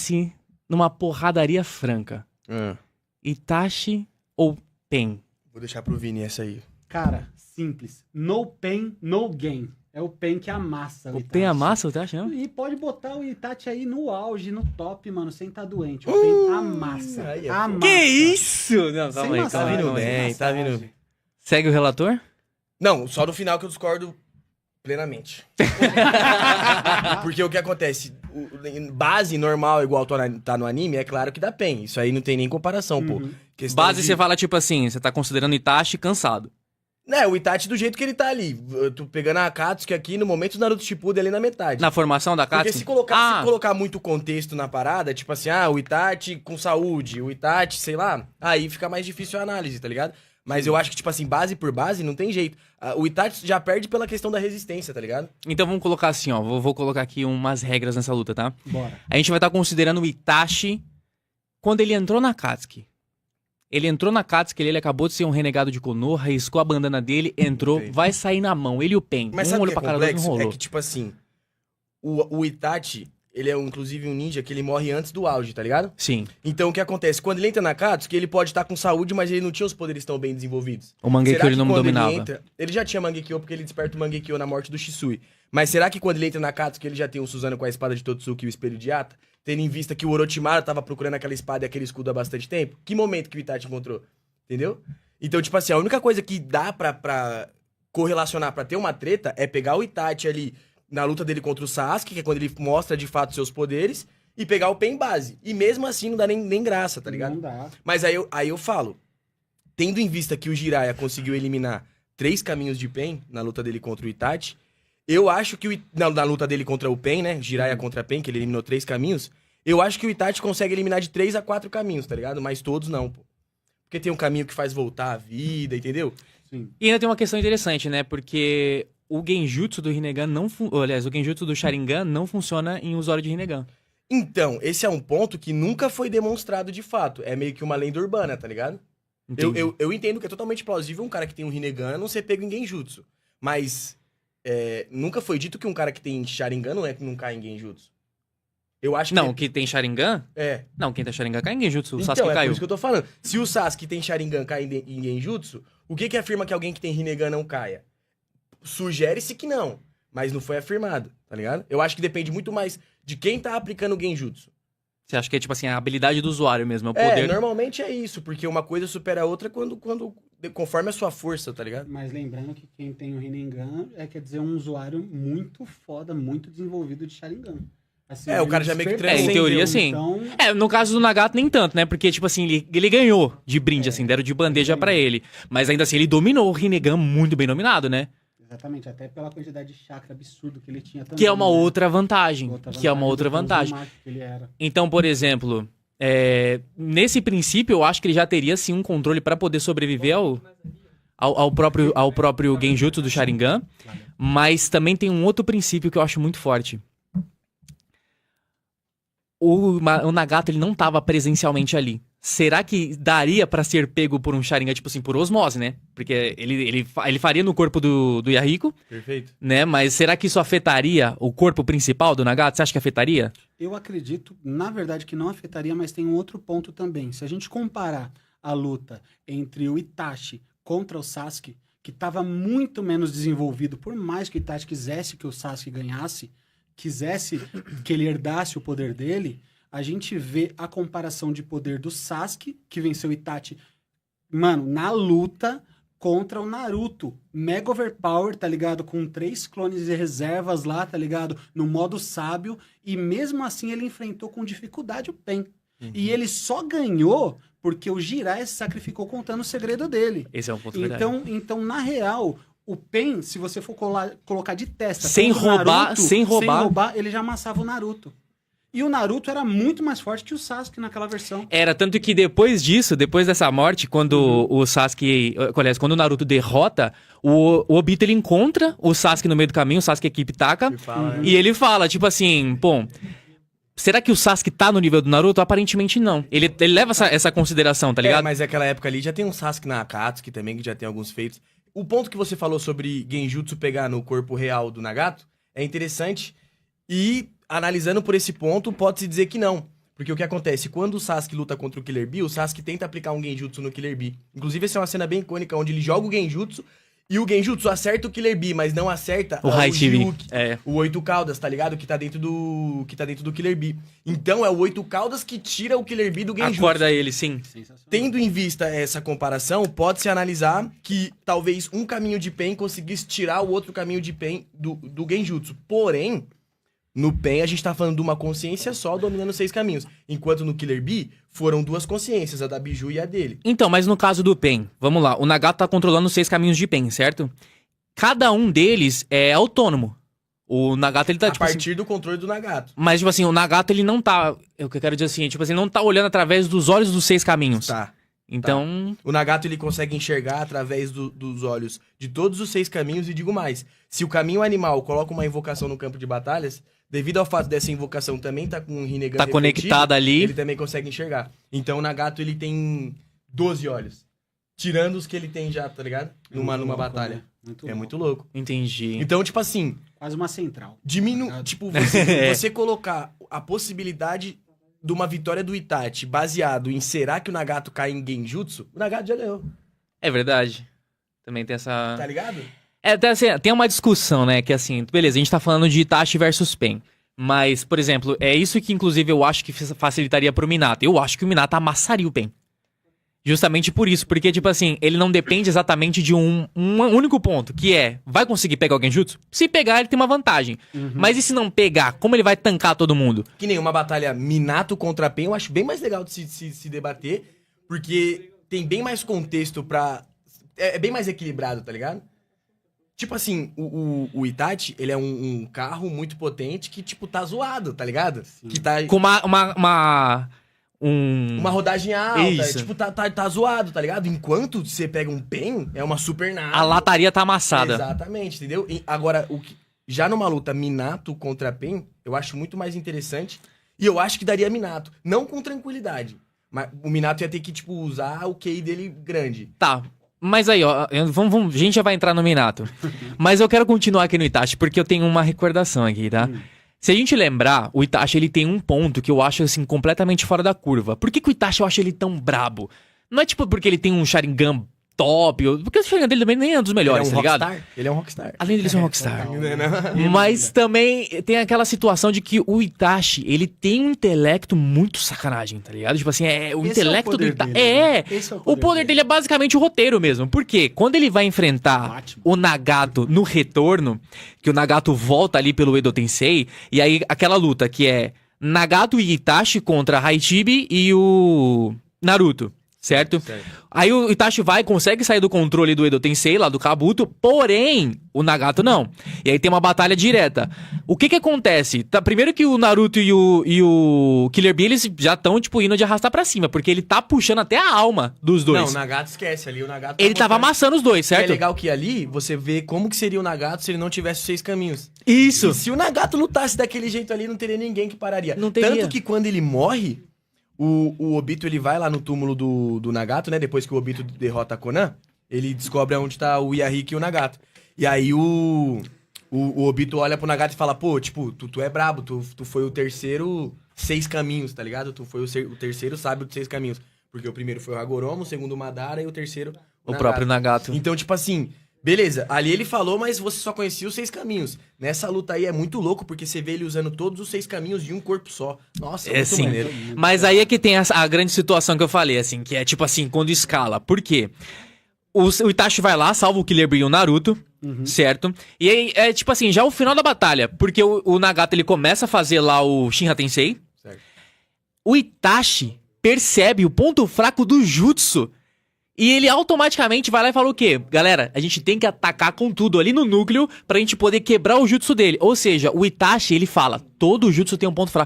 tivesse numa porradaria franca, Itachi ou Pen? Vou deixar pro Vini essa aí. Cara, simples. No pain, no gain. É o Pen que amassa O Itachi. Pen amassa o Itachi, não? E pode botar o Itachi aí no auge, no top, mano, sem estar doente. O Pen amassa. aí é Amassa. Que isso? Não, Sem calma aí, massagem, calma aí, calma aí. bem, sem tá vindo massagem. Segue o relator? Não, só no final que eu discordo plenamente. Porque o que acontece? Base normal, igual tá no anime, é claro que dá PEN. Isso aí não tem nem comparação, pô. Questão Base de- você fala tipo assim, você tá considerando Itachi cansado. Né, o Itachi do jeito que ele tá ali. Eu tô pegando a Akatsuki aqui no momento do Naruto Shippuden ali na metade. Na formação da Porque Katsuki? se colocar muito contexto na parada, tipo assim, o Itachi com saúde, o Itachi, sei lá, aí fica mais difícil a análise, tá ligado? Mas eu acho que, tipo assim, base por base, não tem jeito. O Itachi já perde pela questão da resistência, tá ligado? Então vamos colocar assim, ó. Vou colocar aqui umas regras nessa luta, tá? Bora. A gente vai estar considerando o Itachi quando ele entrou na Katsuki. Ele entrou na Katsuki, ele acabou de ser um renegado de Konoha, riscou a bandana dele, entrou, Perfeito. vai sair na mão. Ele e o Pen. Mas Um sabe o olho que é pra cara do outro, não complexo? É rolou. que, tipo assim, o Itachi, ele é inclusive um ninja que ele morre antes do auge, tá ligado? Sim. Então o que acontece? Quando ele entra na Katsuki, ele pode estar com saúde, mas ele não tinha os poderes tão bem desenvolvidos. O Mangekyo Será ele que não quando dominava. Ele já tinha Mangekyo porque ele desperta o Mangekyo na morte do Shisui. Mas será que quando ele entra na Katsuki, ele já tem o Susanoo com a espada de Totsuki e o espelho de Ata? Tendo em vista que o Orochimaru tava procurando aquela espada e aquele escudo há bastante tempo? Que momento que o Itachi encontrou? Entendeu? Então, tipo assim, a única coisa que dá pra correlacionar, pra ter uma treta, é pegar o Itachi ali na luta dele contra o Sasuke, que é quando ele mostra de fato seus poderes, e pegar o Pen base. E mesmo assim não dá nem graça, tá ligado? Não dá. Mas aí eu falo, tendo em vista que o Jiraiya conseguiu eliminar 3 caminhos de Pen na luta dele contra o Itachi, eu acho que na luta dele contra o Pen, né? Jiraiya contra Pen, que ele eliminou 3 caminhos, eu acho que o Itachi consegue eliminar de 3 a 4 caminhos, tá ligado? Mas todos não, pô. Porque tem um caminho que faz voltar a vida, entendeu? Sim. E ainda tem uma questão interessante, né? Porque o Genjutsu do Rinnegan não... Aliás, o Genjutsu do Sharingan não funciona em usuário de Rinnegan. Então, esse é um ponto que nunca foi demonstrado de fato. É meio que uma lenda urbana, tá ligado? Entendi. Eu entendo que é totalmente plausível um cara que tem um Rinnegan não ser pego em Genjutsu. Mas nunca foi dito que um cara que tem Sharingan não cai em Genjutsu. Eu acho que... Não, que tem Sharingan? É. Não, quem tem Sharingan cai em Genjutsu. O Então, Sasuke é caiu. por isso que eu tô falando. Se o Sasuke tem Sharingan cai em Genjutsu, o que afirma que alguém que tem Rinnegan não caia? Sugere-se que não, mas não foi afirmado, tá ligado? Eu acho que depende muito mais de quem tá aplicando o Genjutsu. Você acha que é tipo assim, a habilidade do usuário mesmo, é o poder... Normalmente é isso, porque uma coisa supera a outra conforme a sua força, tá ligado? Mas lembrando que quem tem o Rinnegan quer dizer, um usuário muito foda, muito desenvolvido de Sharingan. Assim, O cara já meio que despertou. em teoria, sim. Então, No caso do Nagato, nem tanto, né? Porque, tipo assim, ele ganhou de brinde, assim, deram de bandeja pra ele. Mas ainda assim, ele dominou o Rinnegan muito bem dominado, né? exatamente, até pela quantidade de chakra absurdo que ele tinha também. Que é uma né? outra vantagem. Que é uma do outra que o vantagem. Uzumaki que ele era. Então, por exemplo, nesse princípio, eu acho que ele já teria, sim, um controle pra poder sobreviver ao próprio Genjutsu do Sharingan. Mas também tem um outro princípio que eu acho muito forte. O Nagato, ele não tava presencialmente ali. Será que daria pra ser pego por um Sharingan, tipo assim, por osmose, né? Porque ele faria no corpo do Yahiko, Perfeito. né? Mas será que isso afetaria o corpo principal do Nagato? Você acha que afetaria? Eu acredito, na verdade, que não afetaria, mas tem um outro ponto também. Se a gente comparar a luta entre o Itachi contra o Sasuke, que estava muito menos desenvolvido, por mais que o Itachi quisesse que o Sasuke ganhasse, quisesse que ele herdasse o poder dele, a gente vê a comparação de poder do Sasuke, que venceu o Itachi, mano, na luta contra o Naruto. Mega overpower, tá ligado? Com 3 clones e reservas lá, tá ligado? No modo sábio. E mesmo assim ele enfrentou com dificuldade o Pen. E ele só ganhou porque o Jiraiya se sacrificou contando o segredo dele. Esse é um ponto verdade. Então, na real, o Pen, se você for colocar de testa... Sem contra o roubar, Naruto, sem roubar. ele já amassava o Naruto. E o Naruto era muito mais forte que o Sasuke naquela versão. Era, tanto que depois disso, depois dessa morte, quando o Sasuke... Aliás, quando o Naruto derrota, o Obito, ele encontra o Sasuke no meio do caminho, o Sasuke equipe taca, e ele fala, tipo assim, pô... Será que o Sasuke tá no nível do Naruto? Aparentemente não. Ele leva essa consideração, tá ligado? Mas naquela época ali já tem um Sasuke na Akatsuki também, que já tem alguns feitos. O ponto que você falou sobre Genjutsu pegar no corpo real do Nagato é interessante. E, analisando por esse ponto, pode-se dizer que não. Porque o que acontece? Quando o Sasuke luta contra o Killer Bee, o Sasuke tenta aplicar um Genjutsu no Killer Bee. Inclusive, essa é uma cena bem icônica, onde ele joga o Genjutsu e o Genjutsu acerta o Killer Bee, mas não acerta O Haichibi. Ryuki, o 8 caudas, tá ligado? Que tá dentro do Killer Bee. Então é o 8 caudas que tira o Killer Bee do Genjutsu. Acorda ele, sim. Sensacional. Tendo em vista essa comparação, pode-se analisar que talvez um caminho de Pen conseguisse tirar o outro caminho de Pen do Genjutsu. Porém, no Pen a gente tá falando de uma consciência só dominando 6 caminhos. Enquanto no Killer Bee foram 2 consciências, a da Biju e a dele. Então, mas no caso do Pen, vamos lá. O Nagato tá controlando os 6 caminhos de Pen, certo? Cada um deles é autônomo. O Nagato, ele tá, A tipo assim... partir do controle do Nagato. Mas, tipo assim, o Nagato, ele não tá... O que eu quero dizer assim, tipo assim, não tá olhando através dos olhos dos 6 caminhos. Tá. Então... O Nagato, ele consegue enxergar através dos olhos de todos os 6 caminhos, e digo mais, se o caminho animal coloca uma invocação no campo de batalhas, devido ao fato dessa invocação também tá com um Rinnegan Tá conectada ali. ele também consegue enxergar. Então o Nagato, ele tem 12 olhos, tirando os que ele tem já, tá ligado? Numa Muito louco, batalha. né? Muito É louco. muito louco. Entendi. Então, tipo assim, Quase uma central. tipo, você colocar a possibilidade de uma vitória do Itachi baseado em será que o Nagato cai em Genjutsu, o Nagato já ganhou, É verdade. Também tem essa... tá ligado? Assim, tem uma discussão, né? Que assim, beleza, a gente tá falando de Itachi versus Pen. Mas, por exemplo, é isso que inclusive eu acho que facilitaria pro Minato. Eu acho que o Minato amassaria o Pen. Justamente por isso, porque, tipo assim, ele não depende exatamente de um único ponto, que é, vai conseguir pegar o Genjutsu? Se pegar, ele tem uma vantagem. Mas e se não pegar, como ele vai tancar todo mundo? Que nem uma batalha Minato contra Pen, eu acho bem mais legal de se debater, porque tem bem mais contexto pra... É bem mais equilibrado, tá ligado? Tipo assim, o Itachi, ele é um carro muito potente que, tipo, tá zoado, tá ligado? Que tá... Com uma rodagem alta, Isso. tipo, tá zoado, tá ligado? Enquanto você pega um Pen, é uma super nave. A lataria tá amassada. Exatamente, entendeu? Agora, já numa luta Minato contra Pen, eu acho muito mais interessante. E eu acho que daria Minato. Não com tranquilidade. Mas o Minato ia ter que, tipo, usar o QI dele grande. Tá. Mas aí, ó, a gente já vai entrar no Minato. Mas eu quero continuar aqui no Itachi, porque eu tenho uma recordação aqui, tá? Se a gente lembrar, o Itachi, ele tem um ponto que eu acho, assim, completamente fora da curva. Por que o Itachi eu acho ele tão brabo? Não é tipo porque ele tem um Sharingan top, porque o Sharingan dele também nem é um dos melhores, tá ligado? Ele é um rockstar. Além dele ser um rockstar. Não. Mas também tem aquela situação de que o Itachi, ele tem um intelecto muito sacanagem, tá ligado? Tipo assim, o Esse é o intelecto do poder Itachi... dele, né? É, Esse é o o poder poder dele é basicamente o roteiro mesmo. Por quê? Quando ele vai enfrentar Batman. o Nagato no retorno, que o Nagato volta ali pelo Edo Tensei, e aí aquela luta que é Nagato e Itachi contra Haichibi e o Naruto. Certo? Aí o Itachi consegue sair do controle do Edo Tensei, lá do Kabuto, porém, o Nagato não. E aí tem uma batalha direta. O que acontece? Primeiro que o Naruto e o Killer Bee, eles já estão, tipo, indo de arrastar pra cima, porque ele tá puxando até a alma dos dois. Não, o Nagato esquece ali, o Nagato... Ele tava amassando os dois, E certo? é legal que ali, você vê como que seria o Nagato se ele não tivesse os 6 caminhos. Isso! E se o Nagato lutasse daquele jeito ali, não teria ninguém que pararia. Não teria. Tanto que quando ele morre, o Obito, ele vai lá no túmulo do Nagato, né? Depois que o Obito derrota a Konan, ele descobre onde tá o Yahiki e o Nagato. E aí o Obito olha pro Nagato e fala, pô, tipo, tu é brabo, tu foi o terceiro 6 caminhos, tá ligado? Tu foi o terceiro sábio dos 6 caminhos. Porque o primeiro foi o Hagoromo, o segundo o Madara e o terceiro O próprio Nagato. Então, tipo assim, beleza, ali ele falou, mas você só conhecia os 6 caminhos. Nessa luta aí é muito louco, porque você vê ele usando todos os 6 caminhos de um corpo só. Nossa, É muito sim. maneiro. Mas aí é que tem a grande situação que eu falei, assim, que é tipo assim, quando escala. Por quê? O Itachi vai lá, salva o Killer Bee e o Naruto, certo? E aí é tipo assim, já o final da batalha, porque o Nagato ele começa a fazer lá o Shinra Tensei. Certo. O Itachi percebe o ponto fraco do Jutsu. E ele automaticamente vai lá e fala o quê? Galera, a gente tem que atacar com tudo ali no núcleo pra gente poder quebrar o jutsu dele. Ou seja, o Itachi, ele fala, todo jutsu tem um ponto fraco.